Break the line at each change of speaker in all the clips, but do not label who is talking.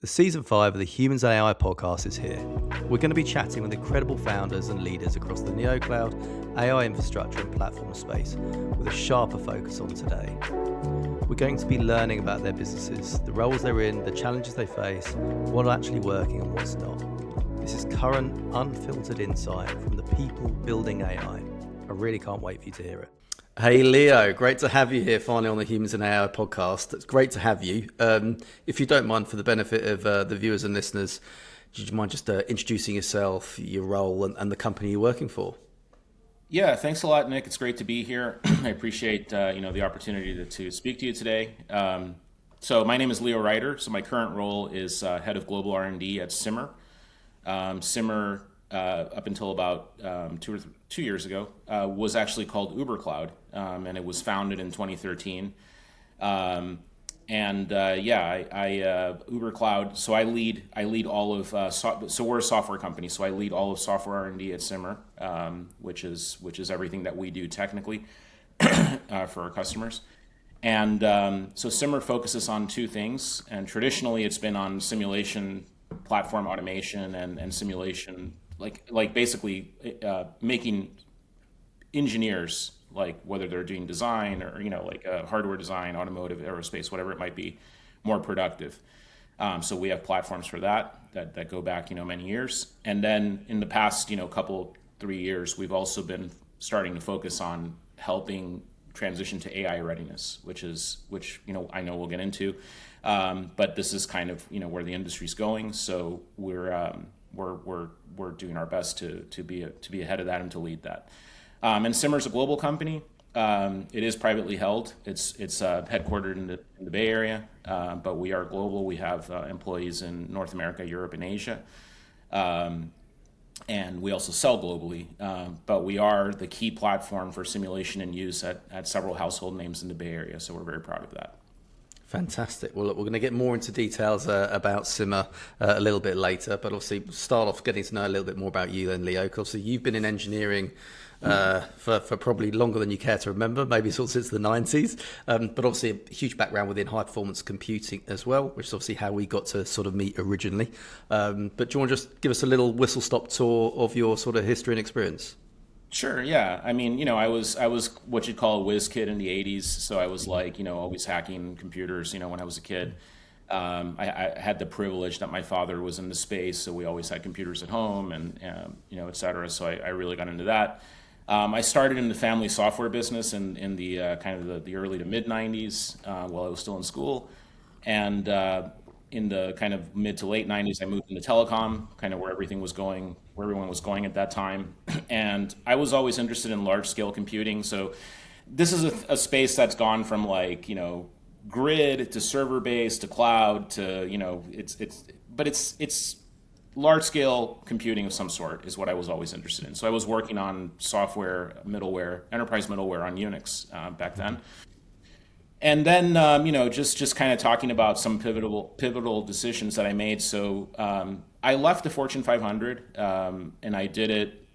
The season 5 of the Humans and AI podcast is here. We're going to be chatting with incredible founders and leaders across the neocloud, AI infrastructure and platform space with a sharper focus on today. We're going to be learning about their businesses, the roles they're in, the challenges they face, what's actually working and what's not. This is current, unfiltered insight from the people building AI. I really can't wait for you to hear it. Hey Leo, great to have you here finally on the Humans and AI podcast. It's great to have you. If you don't mind, for the benefit of the viewers and listeners, do you mind just introducing yourself, your role, and the company you're working for?
Yeah, thanks a lot, Nick. It's great to be here. I appreciate the opportunity to speak to you today. So my name is Leo Reiter. So my current role is head of Global R&D at Simr. Simr, up until about 2 years ago, was actually called Uber Cloud, and it was founded in 2013. Uber Cloud. So I lead all of. So we're a software company. So I lead all of software R&D at Simr, which is everything that we do technically for our customers. And so Simr focuses on two things, and traditionally it's been on simulation, platform automation, and simulation, like basically making engineers, like whether they're doing design or hardware design, automotive, aerospace, whatever it might be, more productive. So we have platforms for that go back many years, and then in the past 3 years we've also been starting to focus on helping transition to AI readiness, which I know we'll get into, but this is kind of where the industry's going. So we're doing our best to be ahead of that and to lead that. And Simr is a global company. It is privately held. It's headquartered in the Bay Area, but we are global. We have employees in North America, Europe, and Asia, and we also sell globally. But we are the key platform for simulation and use at several household names in the Bay Area. So we're very proud of that.
Fantastic. Well, look, we're going to get more into details about Simr a little bit later, but obviously start off getting to know a little bit more about you then, Leo. Obviously, you've been in engineering for probably longer than you care to remember, maybe sort of since the 90s, but obviously a huge background within high performance computing as well, which is obviously how we got to sort of meet originally. But do you want to just give us a little whistle stop tour of your sort of history and experience?
Sure, yeah. I mean, I was what you'd call a whiz kid in the '80s. So I was always hacking computers, when I was a kid. I had the privilege that my father was in the space, so we always had computers at home and, et cetera. So I really got into that. I started in the family software business in the kind of the early to mid '90s, while I was still in school. And in the kind of mid to late '90s, I moved into telecom, kind of where everything was going, where everyone was going at that time. And I was always interested in large scale computing. So this is a space that's gone from grid to server based to cloud to it's large scale computing of some sort is what I was always interested in. So I was working on software middleware, enterprise middleware on Unix back then. And then, just kind of talking about some pivotal decisions that I made. So I left the Fortune 500, and I did it.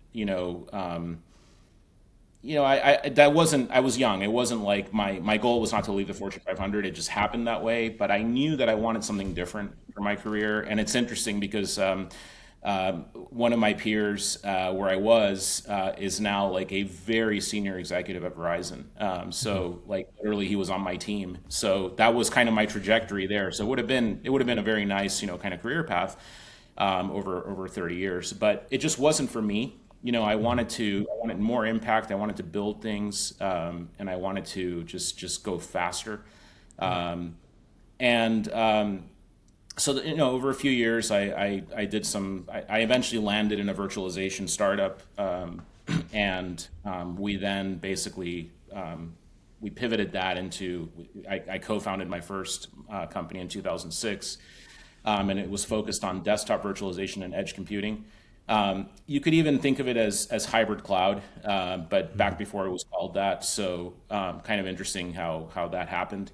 That wasn't. I was young. It wasn't like my goal was not to leave the Fortune 500. It just happened that way. But I knew that I wanted something different for my career. And it's interesting because one of my peers, where I was, is now like a very senior executive at Verizon. So like literally he was on my team. So that was kind of my trajectory there. So it would have been a very nice, kind of career path, over 30 years, but it just wasn't for me. I wanted more impact. I wanted to build things, and I wanted to just go faster. And So over a few years, I did some. I eventually landed in a virtualization startup, and we then basically we pivoted that into. I co-founded my first company in 2006, and it was focused on desktop virtualization and edge computing. You could even think of it as hybrid cloud, but back before it was called that. So kind of interesting how that happened.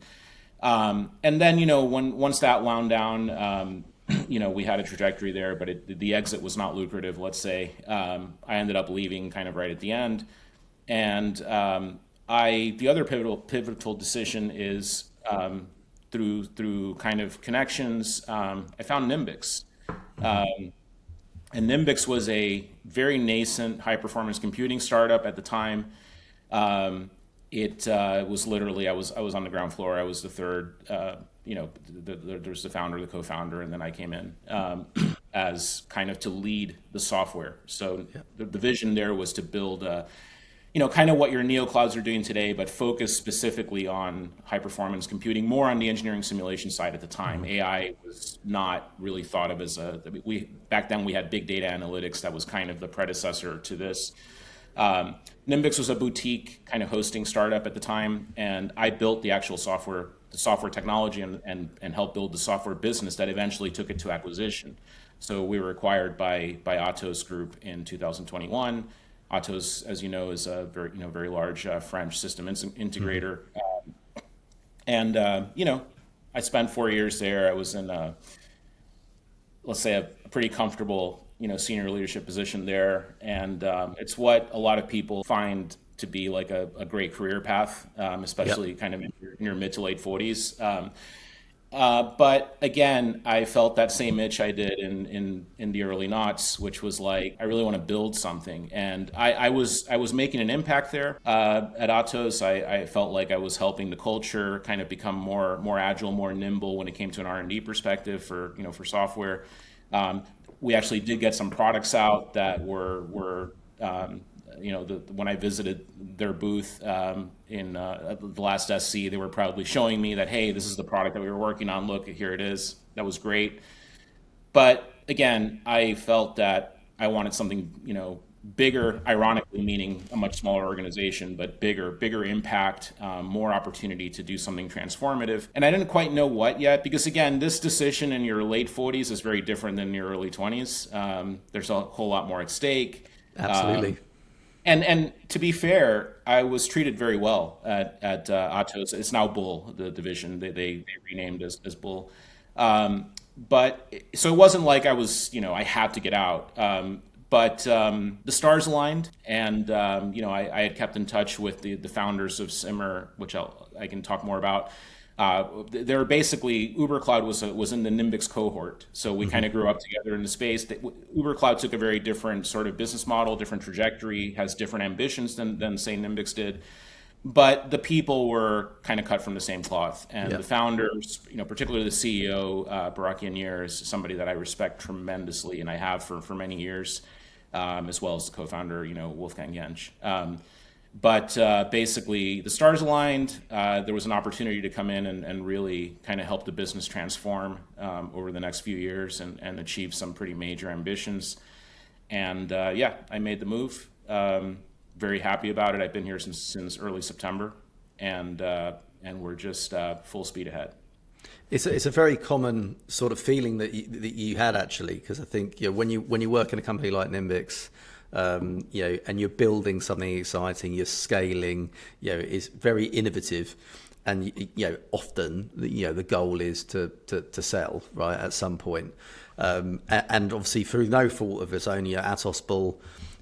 And then, once that wound down, we had a trajectory there, but the exit was not lucrative, let's say. I ended up leaving kind of right at the end. And the other pivotal decision is through kind of connections, I found Nimbix. And Nimbix was a very nascent high performance computing startup at the time. It was literally I was on the ground floor. I was the third. There's the founder, the co-founder, and then I came in as kind of to lead the software. So the vision there was to build kind of what your neoclouds are doing today, but focus specifically on high performance computing, more on the engineering simulation side at the time. AI was not really thought of as back then we had big data analytics that was kind of the predecessor to this. Nimbix was a boutique kind of hosting startup at the time, and I built the actual software, the software technology, and helped build the software business that eventually took it to acquisition. So we were acquired by Atos Group in 2021. Atos, as you know, is a very large French system integrator, and I spent 4 years there. I was in let's say a pretty comfortable senior leadership position there, and it's what a lot of people find to be like a great career path, especially kind of in your mid to late 40s. But again, I felt that same itch I did in the early noughts, which was like I really want to build something, and I was making an impact there at Atos. I felt like I was helping the culture kind of become more agile, more nimble when it came to an R&D perspective for software. We actually did get some products out that were when I visited their booth in the last SC, they were proudly showing me that, hey, this is the product that we were working on. Look, here it is. That was great. But again, I felt that I wanted something, bigger, ironically meaning a much smaller organization, but bigger impact, more opportunity to do something transformative. And I didn't quite know what yet, because again, this decision in your late 40s is very different than your early 20s. There's a whole lot more at stake.
Absolutely.
And to be fair, I was treated very well at Atos. It's now Bull, the division. They renamed as Bull. But so it wasn't like I was, I had to get out. But the stars aligned, and I had kept in touch with the founders of Simr, which I can talk more about. They're basically Uber Cloud was in the Nimbix cohort, so we kind of grew up together in the space. Uber Cloud took a very different sort of business model, different trajectory, has different ambitions than say Nimbix did. But the people were kind of cut from the same cloth, and the founders, particularly the CEO, Barak Yanir, is somebody that I respect tremendously, and I have for many years, as well as the co-founder, Wolfgang Jentsch. But basically, the stars aligned. There was an opportunity to come in and really kind of help the business transform over the next few years and achieve some pretty major ambitions. And I made the move. Very happy about it. I've been here since early September, and we're just full speed ahead.
It's a very common sort of feeling that you had, actually, because I think when you work in a company like Nimbix, and you're building something exciting, you're scaling, it's very innovative, and often the goal is to sell, right, at some point, and obviously through no fault of its own, Atos Bull,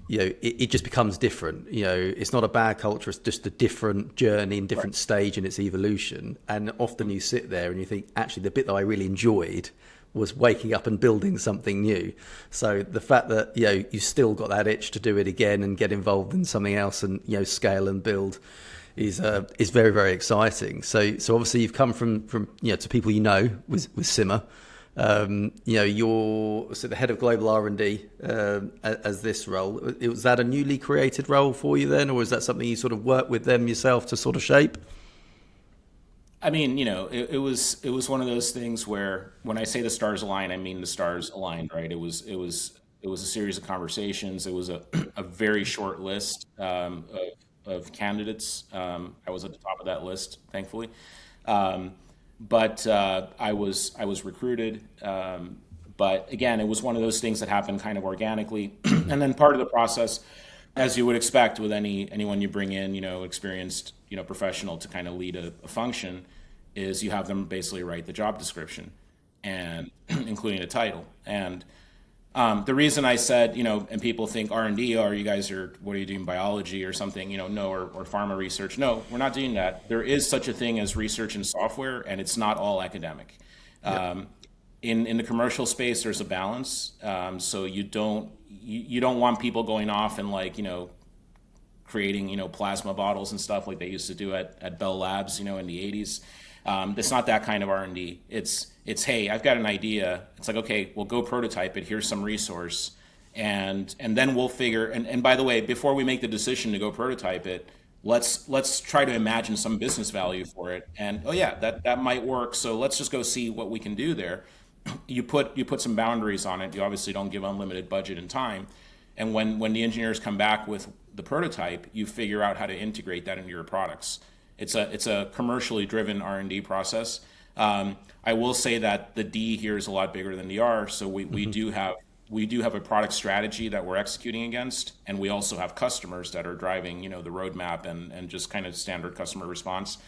it just becomes different. It's not a bad culture, it's just a different journey and different stage in its evolution. And often you sit there and you think, actually, the bit that I really enjoyed was waking up and building something new. So the fact that you still got that itch to do it again and get involved in something else and scale and build is very, very exciting. So obviously you've come from to people with Simr. You're the head of Global R&D as this role. Was that a newly created role for you then, or is that something you sort of work with them yourself to sort of shape?
I mean, it was one of those things where when I say the stars align, I mean the stars aligned, right? It was a series of conversations. It was a very short list of candidates. I was at the top of that list, thankfully. But I was recruited. But again, it was one of those things that happened kind of organically. And then part of the process, as you would expect with anyone you bring in, experienced, professional to kind of lead a function, is you have them basically write the job description and including a title. And The reason I said, and people think R&D, or you guys are, what are you doing, biology or something, no, or pharma research. No, we're not doing that. There is such a thing as research in software, and it's not all academic.
Yep.
In the commercial space, there's a balance. So you don't want people going off and like, creating, plasma bottles and stuff like they used to do at Bell Labs, in the 80s. It's not that kind of R&D. It's hey, I've got an idea. It's like, okay, well, go prototype it. Here's some resource, and then we'll figure. And by the way, before we make the decision to go prototype it, let's try to imagine some business value for it. And oh yeah, that might work. So let's just go see what we can do there. You put some boundaries on it. You obviously don't give unlimited budget and time. And when the engineers come back with the prototype, you figure out how to integrate that into your products. It's a commercially driven R&D process. I will say that the D here is a lot bigger than the R. So we do have a product strategy that we're executing against, and we also have customers that are driving the roadmap and just kind of standard customer response.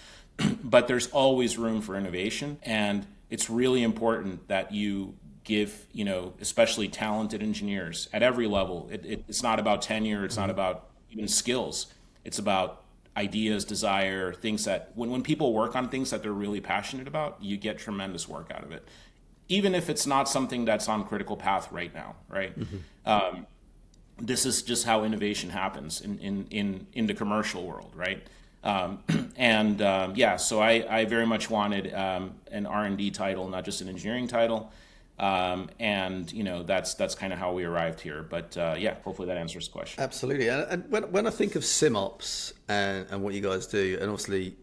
But there's always room for innovation, and it's really important that you give especially talented engineers at every level. It's not about tenure. It's not about even skills. It's about ideas, desire, things that when people work on things that they're really passionate about, you get tremendous work out of it, even if it's not something that's on critical path right now, right? This is just how innovation happens in the commercial world, right? So I very much wanted an R&D title, not just an engineering title. That's kind of how we arrived here. But hopefully that answers the question.
Absolutely. And when I think of SimOps and what you guys do, and obviously,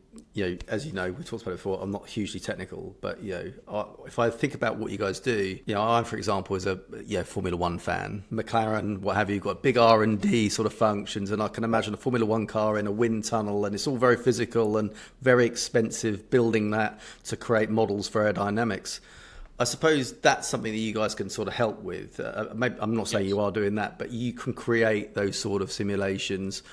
as you know, we talked about it before, I'm not hugely technical, but, if I think about what you guys do, I, for example, is a Formula One fan, McLaren, what have you, got big R&D sort of functions. And I can imagine a Formula One car in a wind tunnel, and it's all very physical and very expensive building that to create models for aerodynamics. I suppose that's something that you guys can sort of help with. Maybe, I'm not saying you are doing that, but you can create those sort of simulations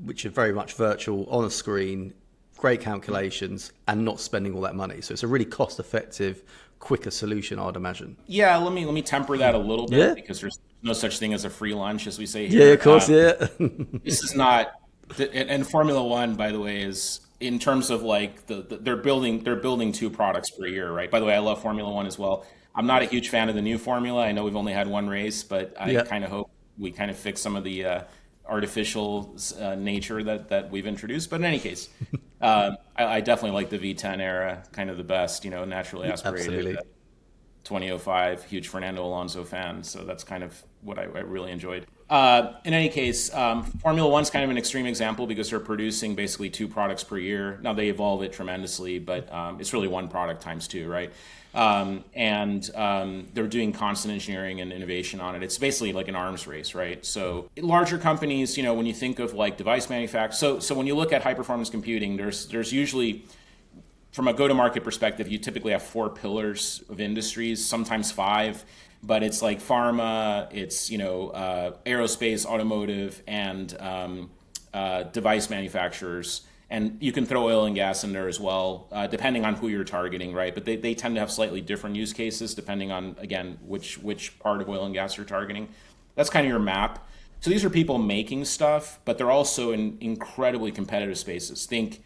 which are very much virtual on a screen, great calculations, and not spending all that money. So it's a really cost-effective, quicker solution, I'd imagine.
Yeah, let me temper that a little bit because there's no such thing as a free lunch, as we say here.
Yeah, of course,
This is not, and Formula One, by the way, is in terms of like they're building 2 products per year, right? By the way, I love Formula One as well. I'm not a huge fan of the new formula. I know we've only had one race, but I kind of hope we kind of fix some of the artificial nature that we've introduced. But in any case, I definitely like the V10 era, kind of the best, naturally aspirated.
Absolutely.
2005, huge Fernando Alonso fan, so that's kind of what I really enjoyed. In any case, Formula One's kind of an extreme example because they're producing basically 2 products per year. Now they evolve it tremendously, but it's really one product times 2, right? They're doing constant engineering and innovation on it. It's basically like an arms race, right? So larger companies, when you think of like device manufacturers, so when you look at high performance computing, there's usually, from a go-to-market perspective, you typically have 4 pillars of industries, sometimes 5, but it's like pharma, it's aerospace, automotive, and device manufacturers. And you can throw oil and gas in there as well, depending on who you're targeting, right? But they tend to have slightly different use cases depending on, again, which part of oil and gas you're targeting. That's kind of your map. So these are people making stuff, but they're also in incredibly competitive spaces. Think,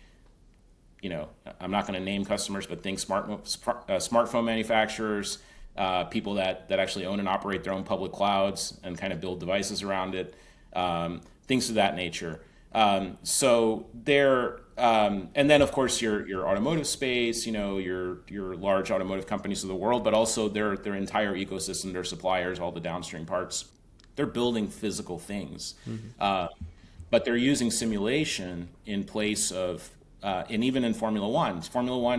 I'm not going to name customers, but think smartphone manufacturers, people that actually own and operate their own public clouds and kind of build devices around it, things of that nature. So they're, and then of course your automotive space, your large automotive companies of the world, but also their entire ecosystem, their suppliers, all the downstream parts, they're building physical things, but they're using simulation in place of, and even in Formula One,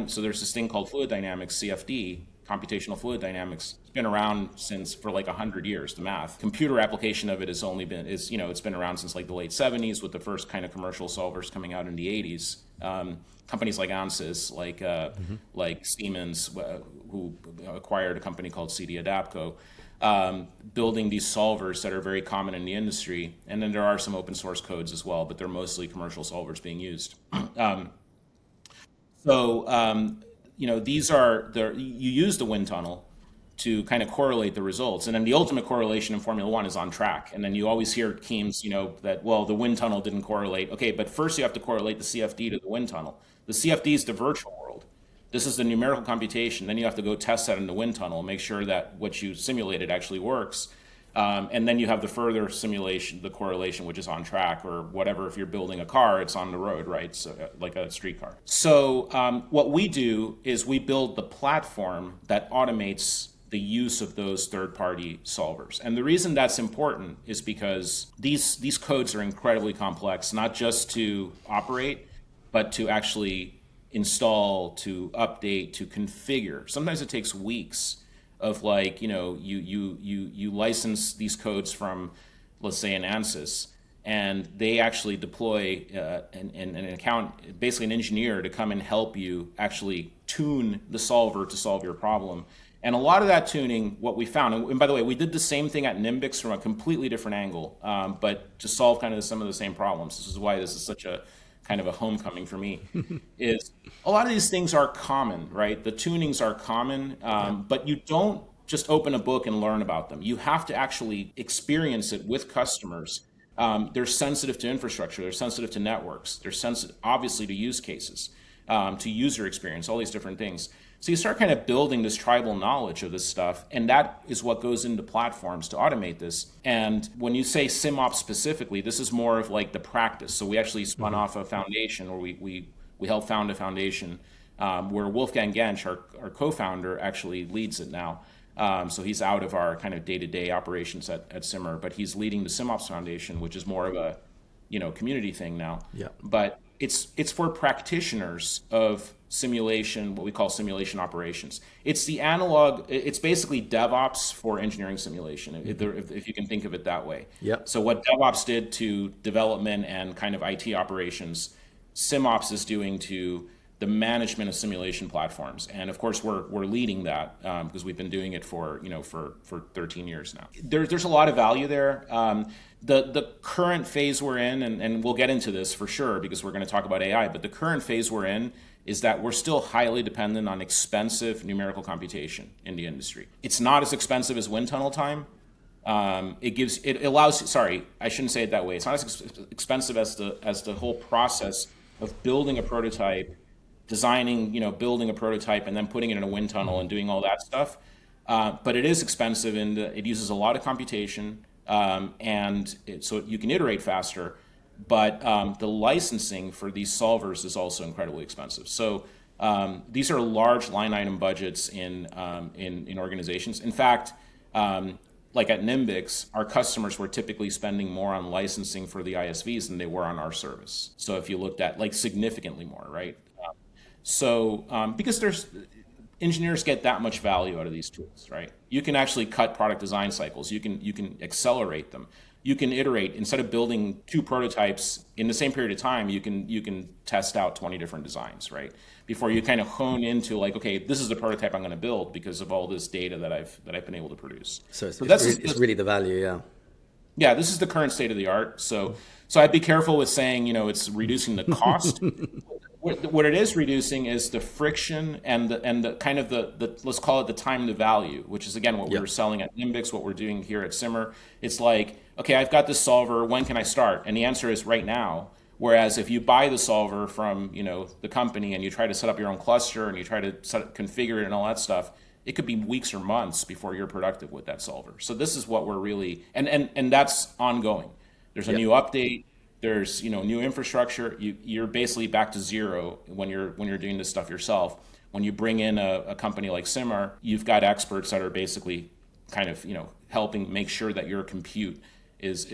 so there's this thing called fluid dynamics, CFD, computational fluid dynamics. It's been around for like 100 years, the math. Computer application of it it's been around since like the late 70s with the first kind of commercial solvers coming out in the 80s. Companies like Ansys, like Siemens, who acquired a company called CD Adapco, building these solvers that are very common in the industry. And then there are some open source codes as well, but they're mostly commercial solvers being used. These are you use the wind tunnel, to kind of correlate the results. And then the ultimate correlation in Formula One is on track. And then you always hear teams, that, well, the wind tunnel didn't correlate. Okay, but first you have to correlate the CFD to the wind tunnel. The CFD is the virtual world. This is the numerical computation. Then you have to go test that in the wind tunnel, make sure that what you simulated actually works. And then you have the further simulation, the correlation, which is on track or whatever. If you're building a car, it's on the road, right? So, like a streetcar. So what we do is we build the platform that automates the use of those third-party solvers. And the reason that's important is because these codes are incredibly complex, not just to operate, but to actually install, to update, to configure. Sometimes it takes weeks of you license these codes from, let's say, an ANSYS, and they actually deploy an account, basically an engineer, to come and help you actually tune the solver to solve your problem. And a lot of that tuning, what we found, and by the way, we did the same thing at Nimbix from a completely different angle, but to solve kind of some of the same problems. This is why this is such a kind of a homecoming for me, is a lot of these things are common, right? The tunings are common, but you don't just open a book and learn about them. You have to actually experience it with customers. They're sensitive to infrastructure, they're sensitive to networks, they're sensitive, obviously, to use cases, to user experience, all these different things. So you start kind of building this tribal knowledge of this stuff, and that is what goes into platforms to automate this. And when you say SimOps specifically, this is more of like the practice. So we actually spun off a foundation, or we helped found a foundation where Wolfgang Gensch, our co-founder, actually leads it now. So he's out of our kind of day-to-day operations at Simr, but he's leading the SimOps Foundation, which is more of a community thing now.
Yeah.
But it's for practitioners of simulation, what we call simulation operations. It's the analog. It's basically DevOps for engineering simulation, if you can think of it that way.
Yep.
So what DevOps did to development and kind of IT operations, SimOps is doing to the management of simulation platforms. And of course, we're leading that because we've been doing it for 13 years now. There's a lot of value there. The current phase we're in, and we'll get into this for sure because we're going to talk about AI, but the current phase we're in is that we're still highly dependent on expensive numerical computation in the industry. It's not as expensive as wind tunnel time. It allows, sorry, I shouldn't say it that way. It's not as expensive as the whole process of building a prototype, designing, building a prototype and then putting it in a wind tunnel and doing all that stuff. But it is expensive and it uses a lot of computation. So you can iterate faster, but the licensing for these solvers is also incredibly expensive. So these are large line item budgets in organizations. In fact, like at Nimbix, our customers were typically spending more on licensing for the ISVs than they were on our service. So if you looked at significantly more, right? Because engineers get that much value out of these tools, right? You can actually cut product design cycles. You can accelerate them. You can iterate. Instead of building 2 prototypes in the same period of time, you can test out 20 different designs, right? Before you kind of hone into okay, this is the prototype I'm going to build because of all this data that I've been able to produce.
So it's really the value, yeah.
Yeah, this is the current state of the art. So I'd be careful with saying it's reducing the cost. What it is reducing is the friction and the kind of the let's call it the time to value, which is again what we were selling at Nimbix, what we're doing here at Simr. It's like, okay, I've got this solver. When can I start? And the answer is right now. Whereas if you buy the solver from the company and you try to set up your own cluster and you try to configure it and all that stuff, it could be weeks or months before you're productive with that solver. So this is what we're really and that's ongoing. There's a new update. There's new infrastructure. You're basically back to zero when you're doing this stuff yourself. When you bring in a company like Simr, you've got experts that are basically kind of helping make sure that your compute is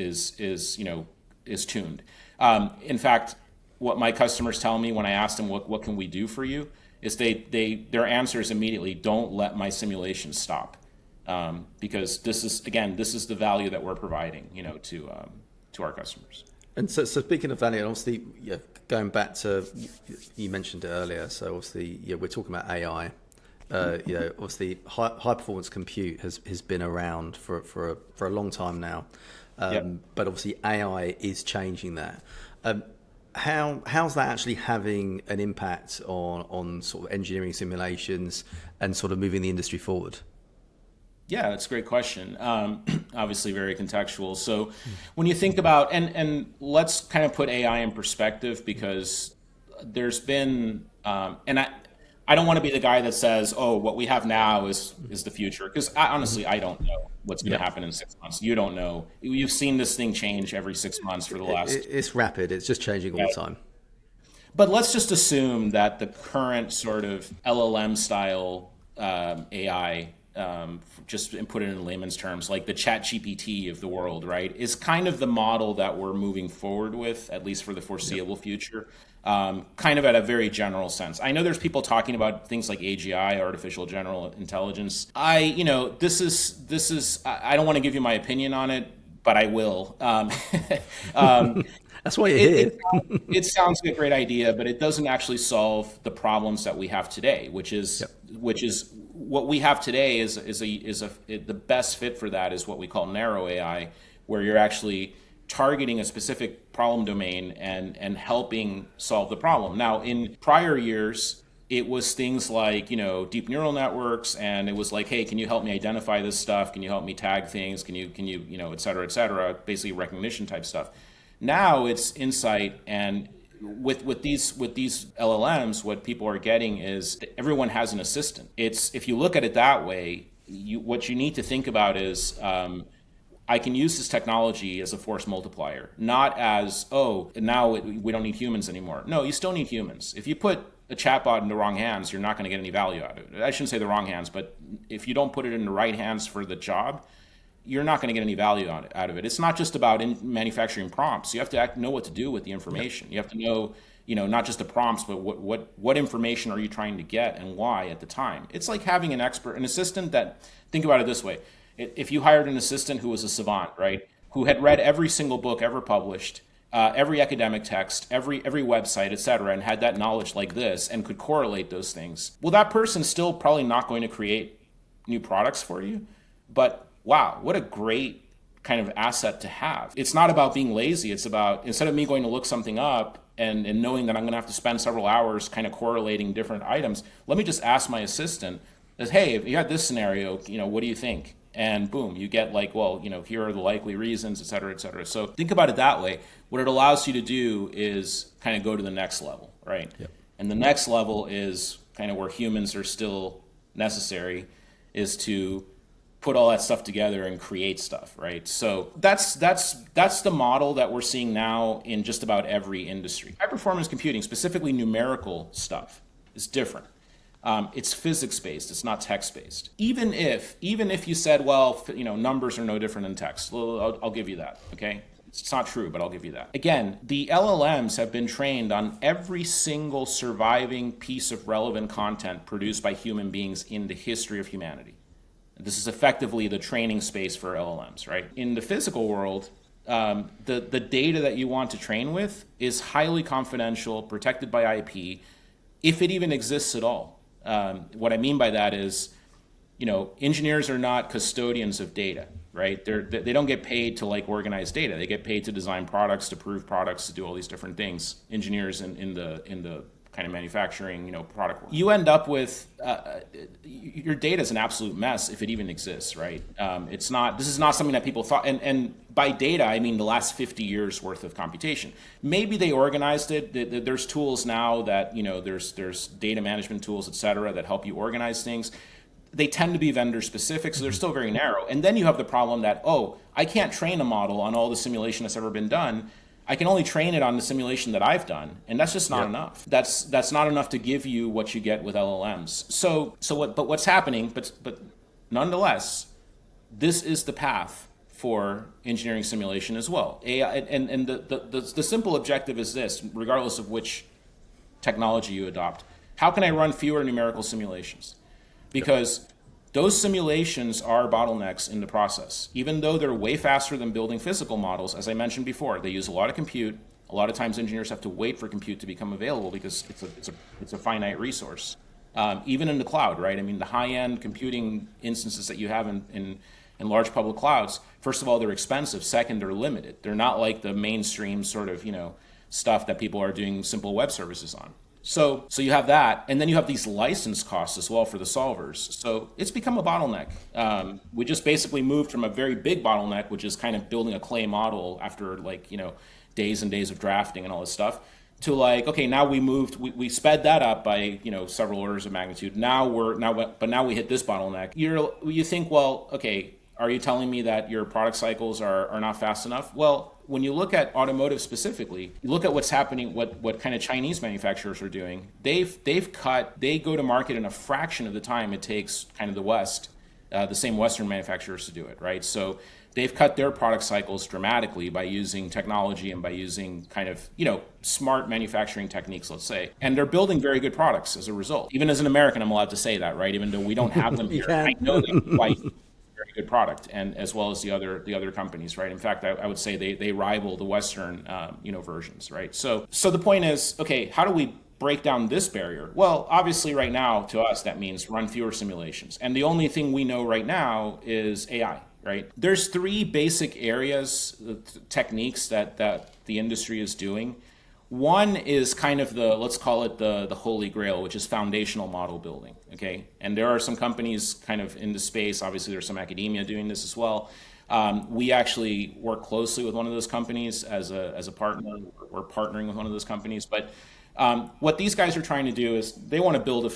tuned. In fact, what my customers tell me when I ask them what can we do for you is their answer is immediately, don't let my simulation stop, because this is the value that we're providing to our customers.
And so speaking of value, obviously, going back to, you mentioned it earlier, so obviously, we're talking about AI. Obviously, high performance compute has been around for a long time now, but obviously AI is changing that. How's that actually having an impact on sort of engineering simulations and sort of moving the industry forward?
Yeah, that's a great question. Obviously, very contextual. So, when you think about and let's kind of put AI in perspective because there's been and I don't want to be the guy that says, "Oh, what we have now is the future," because honestly, I don't know what's going to
Yep.
happen in 6 months. You don't know. You've seen this thing change every 6 months for the last.
It's rapid. It's just changing all
Yeah.
the time.
But let's just assume that the current sort of LLM style AI, just and put it in layman's terms, like the Chat GPT of the world, right, is kind of the model that we're moving forward with, at least for the
Yep.
foreseeable future, kind of at a very general sense. I know there's people talking about things like AGI, artificial general intelligence. I don't want to give you my opinion on it, but I will. Um,
That's why you're
it,
here.
it, it sounds like a great idea, but it doesn't actually solve the problems that we have today,
Yep.
which is what we have today the best fit for that is what we call narrow AI, where you're actually targeting a specific problem domain and helping solve the problem. Now, in prior years, it was things like deep neural networks, and it was like, hey, can you help me identify this stuff? Can you help me tag things? Can you et cetera, basically recognition type stuff. Now it's insight, and with these LLMs, what people are getting is everyone has an assistant. It's if you look at it that way, what you need to think about is I can use this technology as a force multiplier, not as, oh, now we don't need humans anymore. No, you still need humans. If you put a chatbot in the wrong hands, you're not going to get any value out of it. I shouldn't say the wrong hands, but if you don't put it in the right hands for the job, you're not going to get any value out of it. It's not just about manufacturing prompts. You have to know what to do with the information. You have to know, not just the prompts, but what information are you trying to get and why at the time. It's like having an assistant that, think about it this way. If you hired an assistant who was a savant, right, who had read every single book ever published, every academic text, every website, et cetera, and had that knowledge like this and could correlate those things, well, that person's still probably not going to create new products for you. But wow, what a great kind of asset to have. It's not about being lazy. It's about, instead of me going to look something up and knowing that I'm going to have to spend several hours kind of correlating different items, let me just ask my assistant, hey, if you had this scenario, what do you think? And boom, you get like, well, here are the likely reasons, et cetera, et cetera. So think about it that way. What it allows you to do is kind of go to the next level, right?
Yep.
And the next level is kind of where humans are still necessary, is to put all that stuff together and create stuff, right? So that's the model that we're seeing now in just about every industry. High performance computing, specifically numerical stuff, is different. It's physics based. It's not text based. Even if you said, well, numbers are no different than text, well, I'll give you that. Okay, it's not true, but I'll give you that. Again, the LLMs have been trained on every single surviving piece of relevant content produced by human beings in the history of humanity. This is effectively the training space for LLMs, right? In the physical world, the data that you want to train with is highly confidential, protected by IP, if it even exists at all. What I mean by that is, engineers are not custodians of data, right? They don't get paid to like organize data. They get paid to design products, to prove products, to do all these different things. Engineers in the kind of manufacturing, product work. You end up with your data is an absolute mess if it even exists, right? It's not. This is not something that people thought. And by data, I mean the last 50 years worth of computation. Maybe they organized it. There's tools now that there's data management tools, et cetera, that help you organize things. They tend to be vendor specific, so they're still very narrow. And then you have the problem that, oh, I can't train a model on all the simulation that's ever been done. I can only train it on the simulation that I've done, and that's just not enough. That's not enough to give you what you get with LLMs. What's happening? But nonetheless, this is the path for engineering simulation as well. AI, and the simple objective is this, regardless of which technology you adopt. How can I run fewer numerical simulations? Because those simulations are bottlenecks in the process. Even though they're way faster than building physical models, as I mentioned before, they use a lot of compute. A lot of times engineers have to wait for compute to become available because it's a finite resource. Even in the cloud, right? I mean, the high-end computing instances that you have in large public clouds, first of all, they're expensive. Second, they're limited. They're not like the mainstream sort of, stuff that people are doing simple web services on. So you have that, and then you have these license costs as well for the solvers. So it's become a bottleneck. We just basically moved from a very big bottleneck, which is kind of building a clay model after days and days of drafting and all this stuff, to like, okay, now we sped that up by several orders of magnitude. Now we hit this bottleneck. You think, well, okay, are you telling me that your product cycles are not fast enough? Well, when you look at automotive specifically, you look at what's happening, what kind of Chinese manufacturers are doing. They go to market in a fraction of the time it takes kind of the same Western manufacturers to do it, right? So they've cut their product cycles dramatically by using technology and by using kind of, smart manufacturing techniques, let's say. And they're building very good products as a result. Even as an American, I'm allowed to say that, right? Even though we don't have them here. I know them quite very good product, and as well as the other companies, right? In fact, I would say they rival the Western versions, right? So the point is, okay, how do we break down this barrier? Well, obviously right now to us that means run fewer simulations. And the only thing we know right now is AI, right? There's three basic areas, techniques that the industry is doing. One is kind of let's call it the holy grail, which is foundational model building, okay? And there are some companies kind of in the space. Obviously, there's some academia doing this as well. We actually work closely with one of those companies as a partner. We're partnering with one of those companies. But what these guys are trying to do is they want to build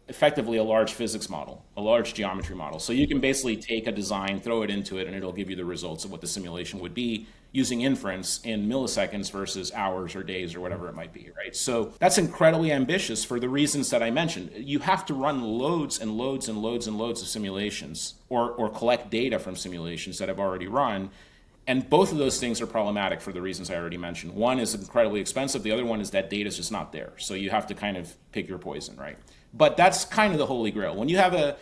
effectively a large physics model, a large geometry model. So you can basically take a design, throw it into it, and it'll give you the results of what the simulation would be using inference in milliseconds versus hours or days or whatever it might be, right? So that's incredibly ambitious for the reasons that I mentioned. You have to run loads and loads and loads and loads of simulations or collect data from simulations that have already run. And both of those things are problematic for the reasons I already mentioned. One is incredibly expensive. The other one is that data is just not there. So you have to kind of pick your poison, right? But that's kind of the holy grail. When you have a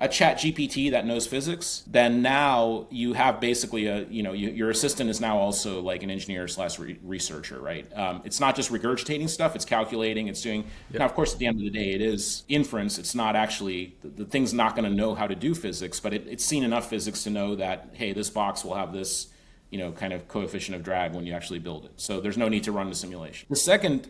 chat GPT that knows physics, then now you have basically your assistant is now also like an engineer / researcher, right? It's not just regurgitating stuff, it's calculating, it's doing. Yep. Now, of course, at the end of the day, it is inference. It's not actually, the thing's not going to know how to do physics, but it's seen enough physics to know that, hey, this box will have this kind of coefficient of drag when you actually build it. So there's no need to run the simulation. The second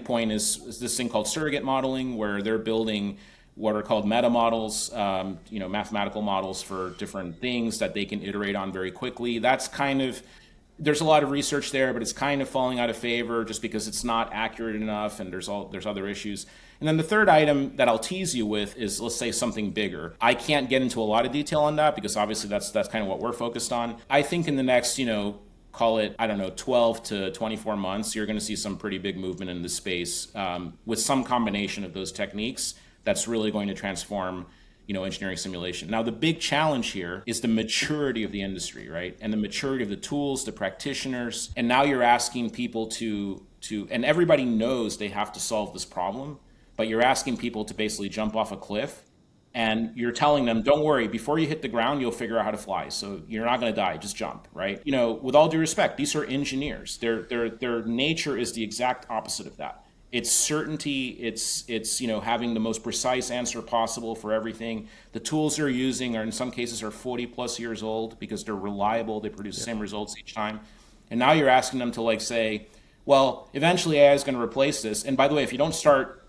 point is this thing called surrogate modeling, where they're building what are called meta models, mathematical models for different things that they can iterate on very quickly. That's kind of, there's a lot of research there, but it's kind of falling out of favor just because it's not accurate enough, and there's other issues. And then the third item that I'll tease you with is, let's say, something bigger. I can't get into a lot of detail on that because obviously that's kind of what we're focused on. I think in the next, call it, 12 to 24 months, you're going to see some pretty big movement in this space with some combination of those techniques that's really going to transform engineering simulation. Now, the big challenge here is the maturity of the industry, right? And the maturity of the tools, the practitioners. And now you're asking people to and everybody knows they have to solve this problem, but you're asking people to basically jump off a cliff, and you're telling them, don't worry, before you hit the ground, you'll figure out how to fly. So you're not going to die, just jump, right? With all due respect, these are engineers. Their nature is the exact opposite of that. It's certainty, it's having the most precise answer possible for everything. The tools they're using in some cases are 40 plus years old because they're reliable, they produce the same results each time. And now you're asking them to say, well, eventually AI is going to replace this. And by the way, if you don't start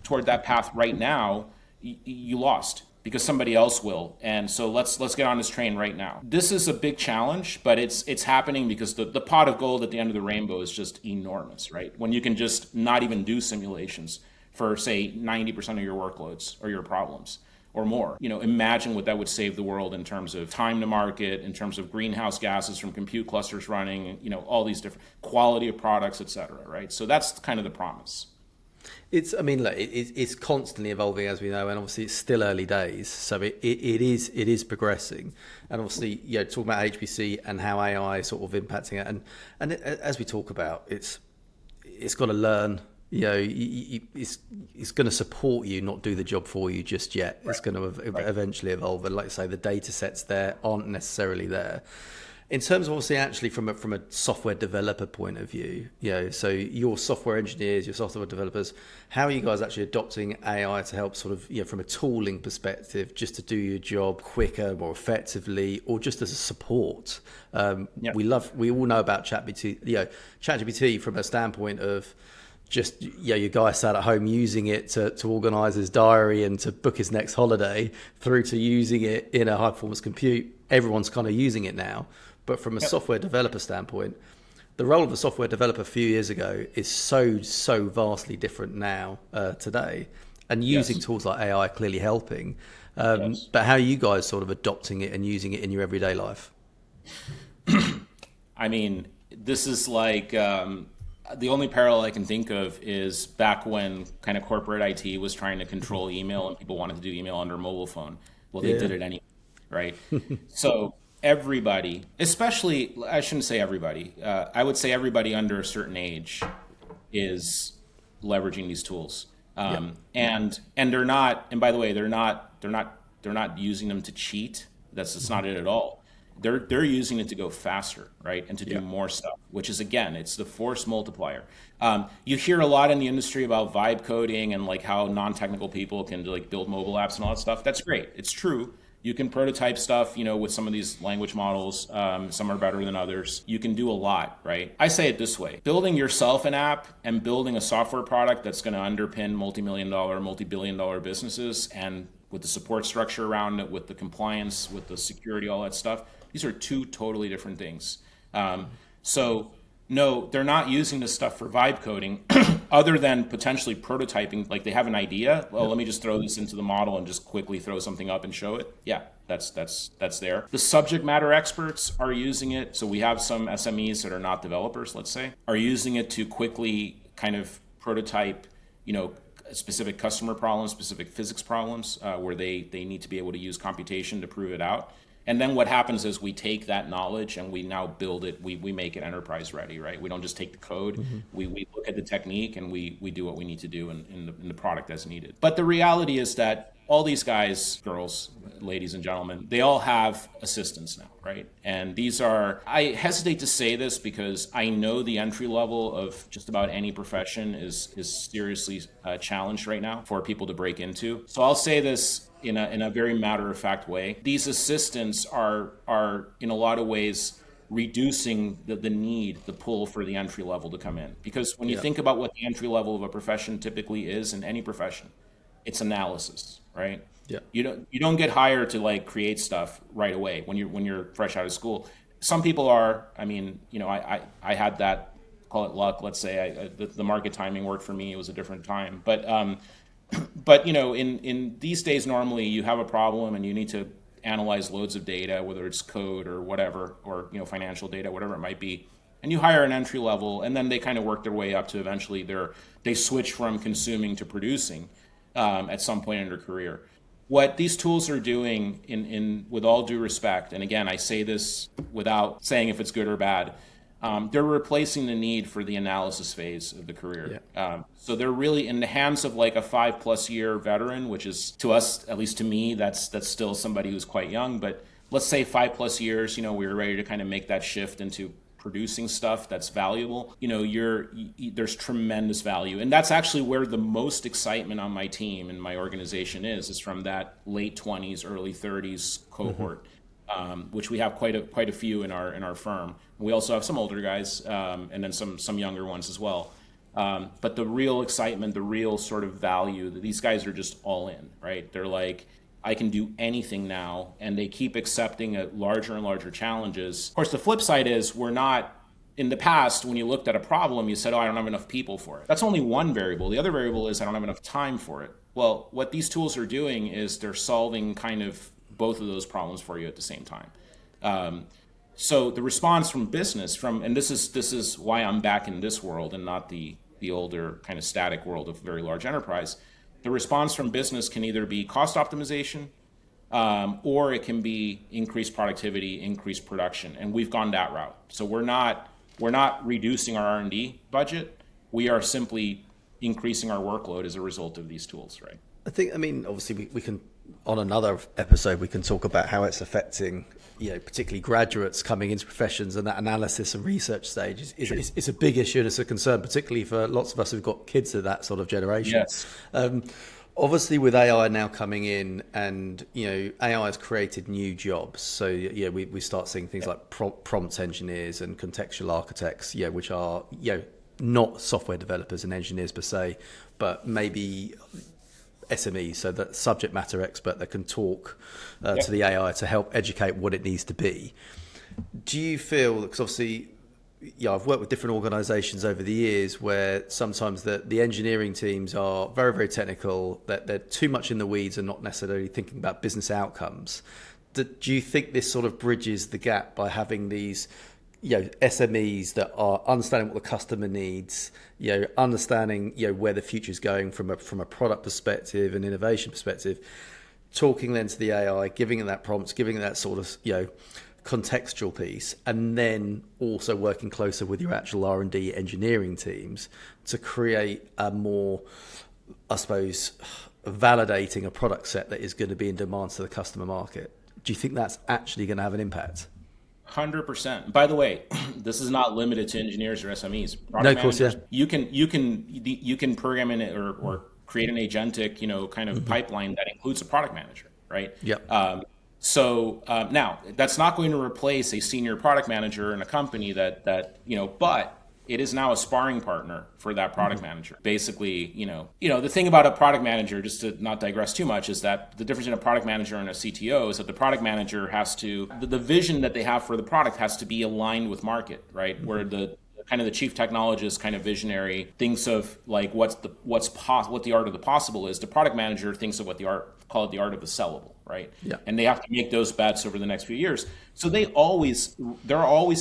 toward that path right now, you lost because somebody else will. And so let's get on this train right now. This is a big challenge, but it's happening because the pot of gold at the end of the rainbow is just enormous, right? When you can just not even do simulations for, say, 90% of your workloads or your problems or more. Imagine what that would save the world in terms of time to market, in terms of greenhouse gases from compute clusters running, all these different quality of products, et cetera, right? So that's kind of the promise.
It's constantly evolving, as we know, and obviously it's still early days. So it is progressing, and obviously, talking about HPC and how AI is sort of impacting it, and as we talk about, it's got to learn. It's going to support you, not do the job for you just yet. Right. It's going to eventually evolve, and like I say, the data sets there aren't necessarily there. In terms of obviously actually from a software developer point of view, so your software engineers, your software developers, how are you guys actually adopting AI to help sort of, from a tooling perspective, just to do your job quicker, more effectively, or just as a support? We all know about ChatGPT, ChatGPT from a standpoint of just, your guy sat at home using it to organize his diary and to book his next holiday, through to using it in a high performance compute. Everyone's kind of using it now. But from a software developer standpoint, the role of a software developer a few years ago is so vastly different now, today. And using tools like AI clearly helping. But how are you guys sort of adopting it and using it in your everyday life?
I mean, this is like the only parallel I can think of is back when kind of corporate IT was trying to control email and people wanted to do email on their mobile phone. Well, they did it anyway, right? So everybody, especially, I shouldn't say everybody, I would say everybody under a certain age is leveraging these tools. And they're not, and by the way, they're not using them to cheat. That's not it at all. They're using it to go faster, right, and to do more stuff. Which is, again, it's the force multiplier. You hear a lot in the industry about vibe coding and like how non-technical people can like build mobile apps and all that stuff. That's great. It's true. You can prototype stuff, with some of these language models. Some are better than others. You can do a lot, right? I say it this way: building yourself an app and building a software product that's going to underpin multi-million-dollar, multi-billion-dollar businesses, and with the support structure around it, with the compliance, with the security, all that stuff, these are two totally different things. So no, they're not using this stuff for vibe coding other than potentially prototyping. Like, they have an idea. Well, let me just throw this into the model and just quickly throw something up and show it. Yeah, that's there. The subject matter experts are using it. So we have some SMEs that are not developers, let's say, are using it to quickly kind of prototype, specific customer problems, specific physics problems, where they need to be able to use computation to prove it out. And then what happens is we take that knowledge and we now build it. We make it enterprise ready, right? We don't just take the code. We look at the technique and we do what we need to do in the product as needed. But the reality is that all these guys, girls, ladies and gentlemen, they all have assistants now, right? And these are, I hesitate to say this because I know the entry level of just about any profession is seriously challenged right now for people to break into. So I'll say this in a very matter-of-fact way. These assistants are in a lot of ways reducing the need, the pull for the entry level to come in. Because when you think about what the entry level of a profession typically is in any profession, it's analysis, right? Yeah. You don't get hired to like create stuff right away when you're fresh out of school. Some people are. I mean, I had that, call it luck. Let's say the market timing worked for me. It was a different time, but in these days, normally you have a problem and you need to analyze loads of data, whether it's code or whatever, or financial data, whatever it might be. And you hire an entry level, and then they kind of work their way up to eventually they switch from consuming to producing at some point in their career. What these tools are doing, in with all due respect, and again, I say this without saying if it's good or bad, they're replacing the need for the analysis phase of the career. So they're really in the hands of like a 5+ year veteran, which is, to us, at least to me, that's still somebody who's quite young. But let's say 5+ years, we were ready to kind of make that shift into producing stuff that's valuable. There's tremendous value, and that's actually where the most excitement on my team and my organization is from that late 20s, early 30s cohort. Which we have quite a few in our firm. We also have some older guys, and then some younger ones as well. But the real excitement, the real sort of value, these guys are just all in, right? They're like, I can do anything now, and they keep accepting larger and larger challenges. Of course, the flip side is we're not. In the past, when you looked at a problem, you said, I don't have enough people for it. That's only one variable. The other variable is I don't have enough time for it. Well, what these tools are doing is they're solving kind of both of those problems for you at the same time. So the response from business, and this is why I'm back in this world and not the older kind of static world of very large enterprise. The response from business can either be cost optimization, or it can be increased productivity, increased production, and we've gone that route. So we're not reducing our R&D budget. We are simply increasing our workload as a result of these tools, right?
I mean, obviously we can, on another episode, we can talk about how it's affecting, particularly graduates coming into professions, and that analysis and research stage is a big issue, and it's a concern, particularly for lots of us who've got kids of that sort of generation.
Yes.
Obviously, with AI now coming in, and AI has created new jobs. So we start seeing things like prompt engineers and contextual architects, which are not software developers and engineers per se, but maybe SMEs, so that subject matter expert that can talk to the AI to help educate what it needs to be. Do you feel, because obviously, I've worked with different organizations over the years where sometimes the engineering teams are very, very technical, that they're too much in the weeds and not necessarily thinking about business outcomes. Do you think this sort of bridges the gap by having these SMEs that are understanding what the customer needs, understanding where the future is going from a product perspective and innovation perspective, talking then to the AI, giving it that prompts, giving it that sort of contextual piece, and then also working closer with your actual R&D engineering teams to create a more, I suppose, validating a product set that is going to be in demand to the customer market? Do you think that's actually going to have an impact?
100%. By the way, this is not limited to engineers or SMEs.
No, of course, yeah.
You can program in it or create an agentic, kind of pipeline that includes a product manager, right?
Yep.
Now that's not going to replace a senior product manager in a company but it is now a sparring partner for that product manager. Basically, the thing about a product manager, just to not digress too much, is that the difference in a product manager and a CTO is that the product manager the vision that they have for the product has to be aligned with market, right? Where the chief technologist kind of visionary thinks of like what the art of the possible is. The product manager thinks of call it the art of the sellable, right?
Yeah.
And they have to make those bets over the next few years. So they're always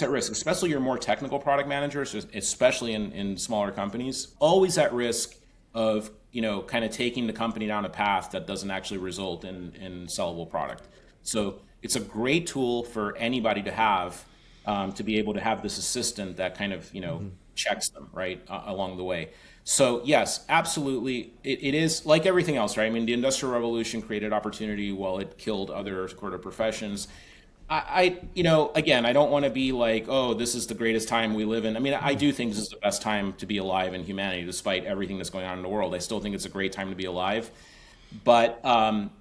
at risk, especially your more technical product managers, especially in smaller companies, always at risk of, kind of taking the company down a path that doesn't actually result in sellable product. So it's a great tool for anybody to have, to be able to have this assistant that kind of, checks them right along the way. So yes, absolutely. It is like everything else, right? I mean, the Industrial Revolution created opportunity while it killed other sort of professions. Again, I don't want to be like, oh, this is the greatest time we live in. I mean, I do think this is the best time to be alive in humanity, despite everything that's going on in the world. I still think it's a great time to be alive. But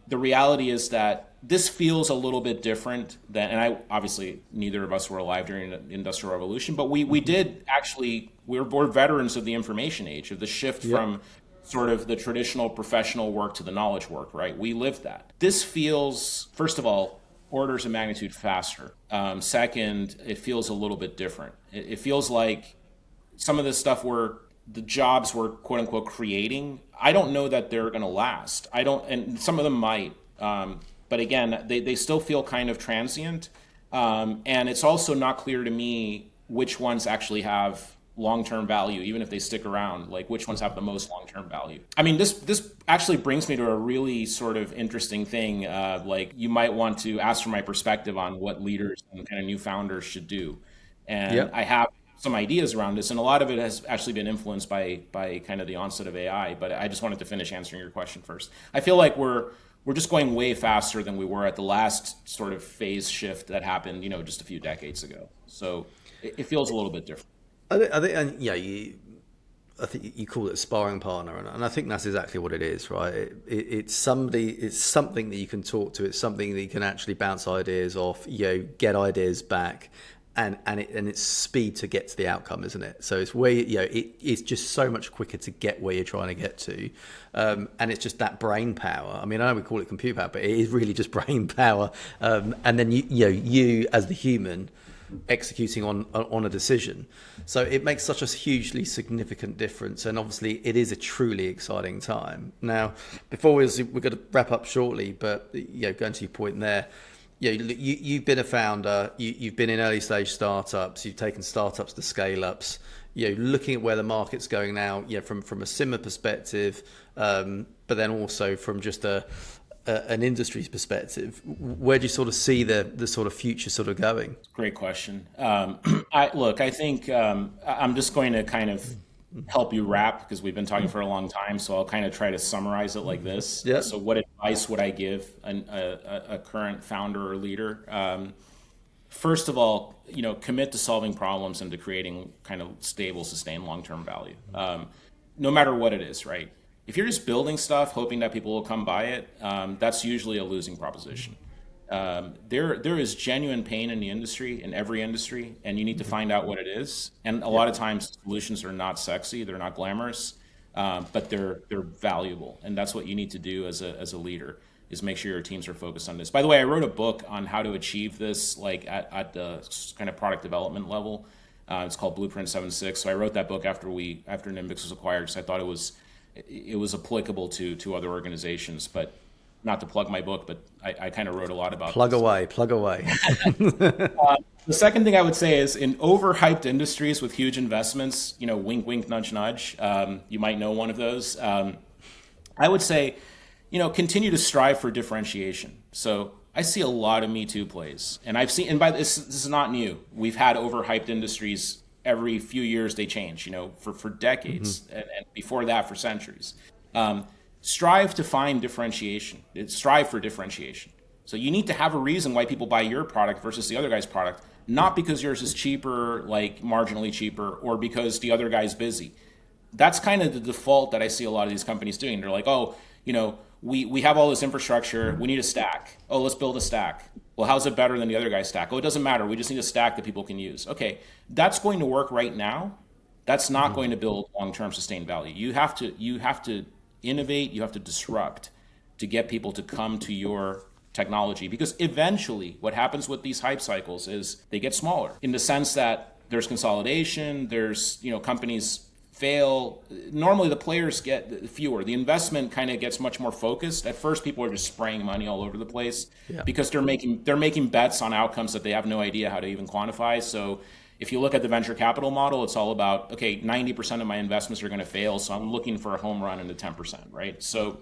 the reality is that this feels a little bit different and obviously neither of us were alive during the Industrial Revolution, but we did actually, we're veterans of the information age, of the shift from sort of the traditional professional work to the knowledge work, right? We lived that. This feels, first of all, orders of magnitude faster. Second, it feels a little bit different. It feels like some of the stuff the jobs we're quote unquote creating, I don't know that they're going to last. And some of them might. But again, they still feel kind of transient. And it's also not clear to me which ones actually have long-term value, even if they stick around, like which ones have the most long-term value. I mean, this actually brings me to a really sort of interesting thing. Like you might want to ask for my perspective on what leaders and kind of new founders should do. And I have some ideas around this, and a lot of it has actually been influenced by kind of the onset of AI. But I just wanted to finish answering your question first. I feel like we're just going way faster than we were at the last sort of phase shift that happened, just a few decades ago. So it feels a little bit different.
I think you call it a sparring partner, and I think that's exactly what it is, right? It's something that you can talk to. It's something that you can actually bounce ideas off, get ideas back, and it's speed to get to the outcome, isn't it? So it's where it's just so much quicker to get where you're trying to get to, and it's just that brain power. I mean, I know we call it compute power, but it is really just brain power, and then you as the human executing on a decision. So it makes such a hugely significant difference, and obviously it is a truly exciting time. Now, before we're going to wrap up shortly, but going to your point there. You've been a founder, you've been in early stage startups, you've taken startups to scale ups, looking at where the market's going now, from a Simr perspective, but then also from just an industry's perspective. Where do you sort of see the sort of future sort of going?
Great question. I think I'm just going to kind of help you wrap, because we've been talking for a long time, so I'll kind of try to summarize it like this.
Yeah.
So what advice would I give a current founder or leader? First of all, commit to solving problems and to creating kind of stable, sustained long-term value, no matter what it is, right? If you're just building stuff hoping that people will come buy it, that's usually a losing proposition. There is genuine pain in the industry, in every industry, and you need to find out what it is. And a lot of times, solutions are not sexy, they're not glamorous, but they're valuable, and that's what you need to do as a leader, is make sure your teams are focused on this. By the way, I wrote a book on how to achieve this, like at the kind of product development level. It's called Blueprint 7.6. So I wrote that book after Nimbix was acquired, because I thought it was applicable to other organizations. But not to plug my book, but I kind of wrote a lot about
Plug
this.
away.
The second thing I would say is, in overhyped industries with huge investments, wink, wink, nudge, nudge. You might know one of those. I would say, continue to strive for differentiation. So I see a lot of Me Too plays, and I've seen, and by this is not new. We've had overhyped industries every few years. They change, for decades, and before that for centuries. Strive to find differentiation. Strive for differentiation. So you need to have a reason why people buy your product versus the other guy's product, not because yours is cheaper, like marginally cheaper, or because the other guy's busy. That's kind of the default that I see a lot of these companies doing. They're like, oh, we have all this infrastructure, we need a stack. Oh, let's build a stack. Well, how's it better than the other guy's stack? Oh, it doesn't matter. We just need a stack that people can use. Okay, that's going to work right now. That's not going to build long-term sustained value. You have to innovate, you have to disrupt to get people to come to your technology, because eventually what happens with these hype cycles is they get smaller, in the sense that there's consolidation, there's, companies fail. Normally the players get fewer. The investment kind of gets much more focused. At first, people are just spraying money all over the place because they're making bets on outcomes that they have no idea how to even quantify. So if you look at the venture capital model, it's all about, okay, 90% of my investments are going to fail, so I'm looking for a home run in the 10%, right? So,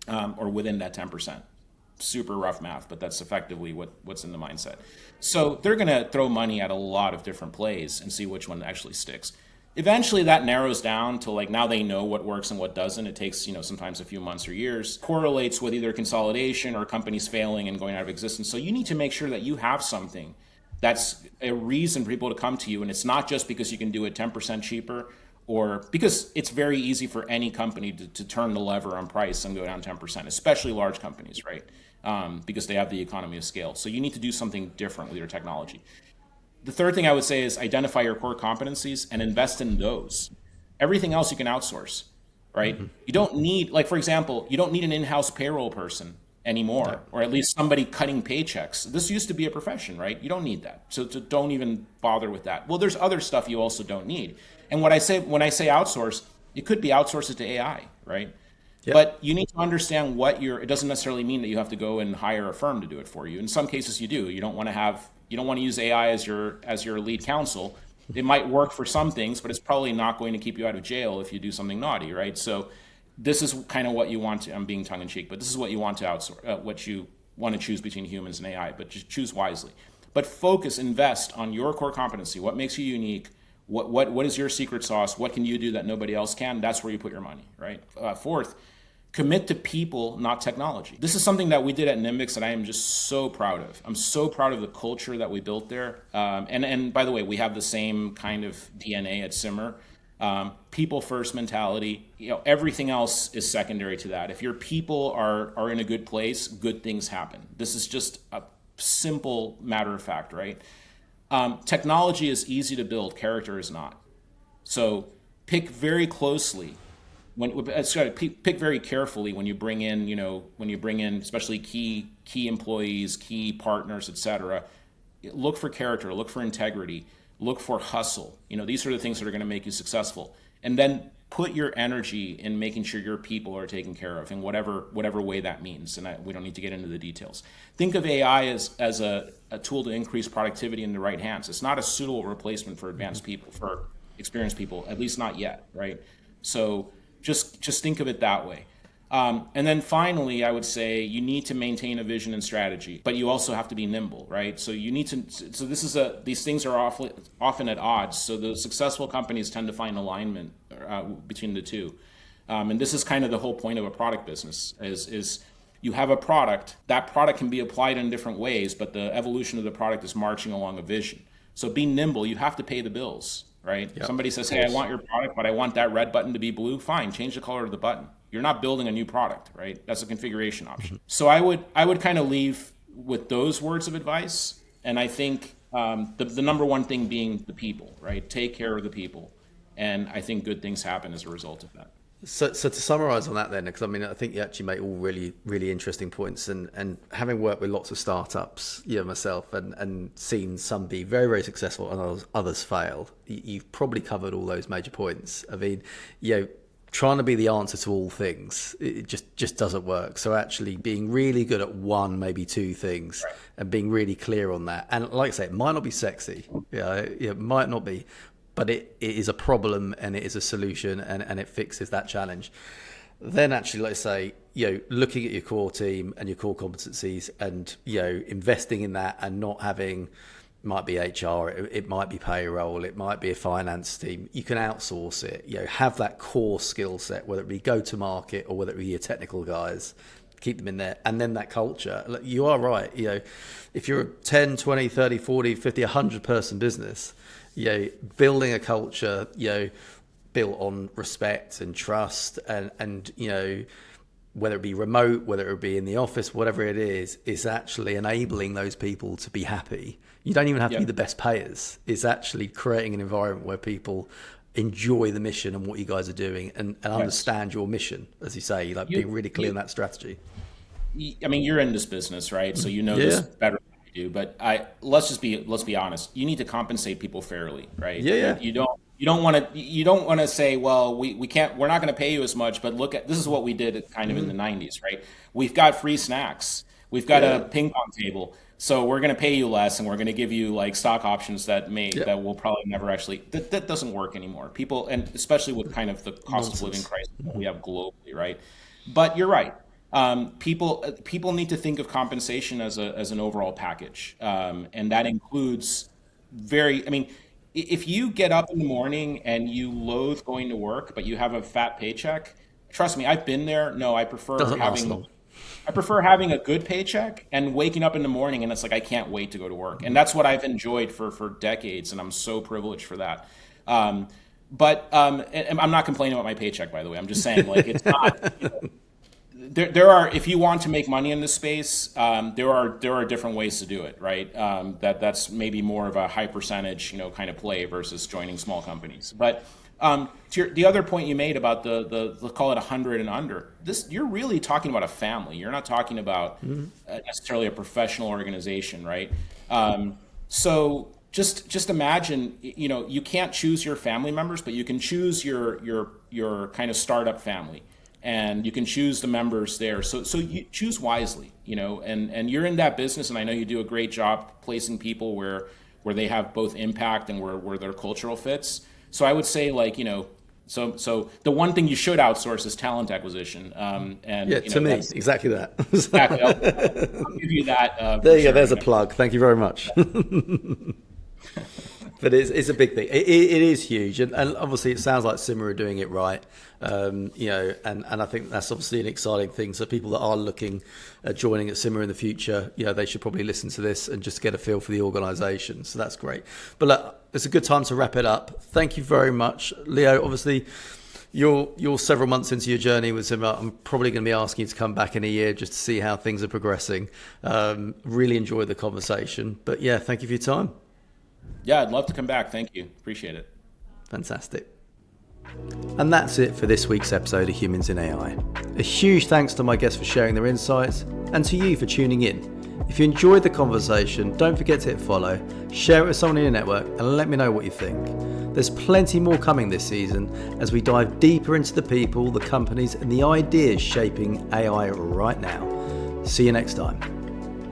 or within that 10%. Super rough math, but that's effectively what's in the mindset. So they're going to throw money at a lot of different plays and see which one actually sticks. Eventually that narrows down to, like, now they know what works and what doesn't. It takes, sometimes a few months or years. Correlates with either consolidation or companies failing and going out of existence. So you need to make sure that you have something that's a reason for people to come to you. And it's not just because you can do it 10% cheaper, or because it's very easy for any company to turn the lever on price and go down 10%, especially large companies, right? Because they have the economy of scale. So you need to do something different with your technology. The third thing I would say is identify your core competencies and invest in those. Everything else you can outsource, right? You don't need, like, for example, you don't need an in-house payroll person anymore, or at least somebody cutting paychecks. This used to be a profession, right? You don't need that. So don't even bother with that. Well, there's other stuff you also don't need. And when I say outsource, it could be outsource it to AI, right? Yep. But you need to understand it doesn't necessarily mean that you have to go and hire a firm to do it for you. In some cases you do. You don't want to use AI as your lead counsel. It might work for some things, but it's probably not going to keep you out of jail if you do something naughty, right? So this is kind of what you want to, I'm being tongue in cheek, but this is what you want to outsource, what you want to choose between humans and AI, but just choose wisely. But invest on your core competency. What makes you unique? What is your secret sauce? What can you do that nobody else can? That's where you put your money, right? Fourth, commit to people, not technology. This is something that we did at Nimbix that I am just so proud of. I'm so proud of the culture that we built there. And by the way, we have the same kind of DNA at Simr. People first mentality. Everything else is secondary to that. If your people are in a good place, good things happen. This is just a simple matter of fact, right? Technology is easy to build. Character is not. So pick very closely. Pick very carefully when you bring in, especially key employees, key partners, etc. Look for character, look for integrity, look for hustle. These are the things that are going to make you successful. And then put your energy in making sure your people are taken care of in whatever way that means. And we don't need to get into the details. Think of AI as a tool to increase productivity in the right hands. It's not a suitable replacement for advanced people, for experienced people, at least not yet, right? So just think of it that way. And then finally, I would say you need to maintain a vision and strategy, but you also have to be nimble, right? So you need to. So these things are often at odds. So the successful companies tend to find alignment between the two, and this is kind of the whole point of a product business. Is you have a product. That product can be applied in different ways, but the evolution of the product is marching along a vision. So be nimble. You have to pay the bills, right? Yep. Somebody says, "Hey, I want your product, but I want that red button to be blue." Fine, change the color of the button. You're not building a new product, right? That's a configuration option. Mm-hmm. So I would kind of leave with those words of advice. And I think the number one thing being the people, right? Take care of the people. And I think good things happen as a result of that.
So to summarize on that then, because I mean, I think you actually make all really, really interesting points, and having worked with lots of startups, myself, and seen some be very, very successful and others fail, you've probably covered all those major points. I mean, trying to be the answer to all things, it just doesn't work. So actually being really good at one, maybe two things, right, and being really clear on that. And like I say, it might not be sexy, it might not be, but it is a problem and it is a solution, and it fixes that challenge. Then actually, let's say, looking at your core team and your core competencies and, investing in that, and not having, might be HR, it might be payroll, it might be a finance team. You can outsource it, have that core skill set, whether it be go to market or whether it be your technical guys, keep them in there. And then that culture, you are right. If you're a 10, 20, 30, 40, 50, 100 person business, building a culture, built on respect and trust, and whether it be remote, whether it be in the office, whatever it is actually enabling those people to be happy. You don't even have to be the best payers. It's actually creating an environment where people enjoy the mission and what you guys are doing, and understand your mission, as you say, being really clear in that strategy.
I mean, you're in this business, right? So this better than I do. But let's be honest. You need to compensate people fairly, right?
Yeah.
You don't want to say, well, we can't, we're not going to pay you as much, but this is what we did kind of in the 90s, right? We've got free snacks. We've got a ping pong table. So we're going to pay you less, and we're going to give you like stock options that will probably never actually, that doesn't work anymore. People, and especially with kind of the cost of living crisis that we have globally, right? But you're right. People need to think of compensation as an overall package. And that includes if you get up in the morning and you loathe going to work, but you have a fat paycheck, trust me, I've been there. No, I prefer having a good paycheck and waking up in the morning and it's like, I can't wait to go to work. And that's what I've enjoyed for decades. And I'm so privileged for that. But I'm not complaining about my paycheck, by the way. I'm just saying, like, it's not, there are, if you want to make money in this space, there are different ways to do it, right? That's maybe more of a high percentage, kind of play versus joining small companies. But to the other point you made about the call it 100 and under, you're really talking about a family. You're not talking about necessarily a professional organization, right? So just imagine, you can't choose your family members, but you can choose your kind of startup family. And you can choose the members there. So you choose wisely, and you're in that business, and I know you do a great job placing people where they have both impact and where their cultural fits. So I would say, so the one thing you should outsource is talent acquison.
To me, exactly that.
Exactly. I'll give you that.
There you go. There's a plug. Thank you very much. But it's a big thing. It is huge, and obviously it sounds like Simr are doing it right. And I think that's obviously an exciting thing. So people that are looking at joining at Simr in the future, they should probably listen to this and just get a feel for the organisation. So that's great. But look, it's a good time to wrap it up. Thank you very much, Leo. Obviously, you're several months into your journey with Simr. I'm probably going to be asking you to come back in a year just to see how things are progressing. Really enjoyed the conversation. But yeah, thank you for your time.
Yeah, I'd love to come back. Thank you. Appreciate it.
Fantastic. And that's it for this week's episode of Humans in AI. A huge thanks to my guests for sharing their insights, and to you for tuning in. If you enjoyed the conversation, don't forget to hit follow, share it with someone in your network, and let me know what you think. There's plenty more coming this season as we dive deeper into the people, the companies, and the ideas shaping AI right now. See you next time.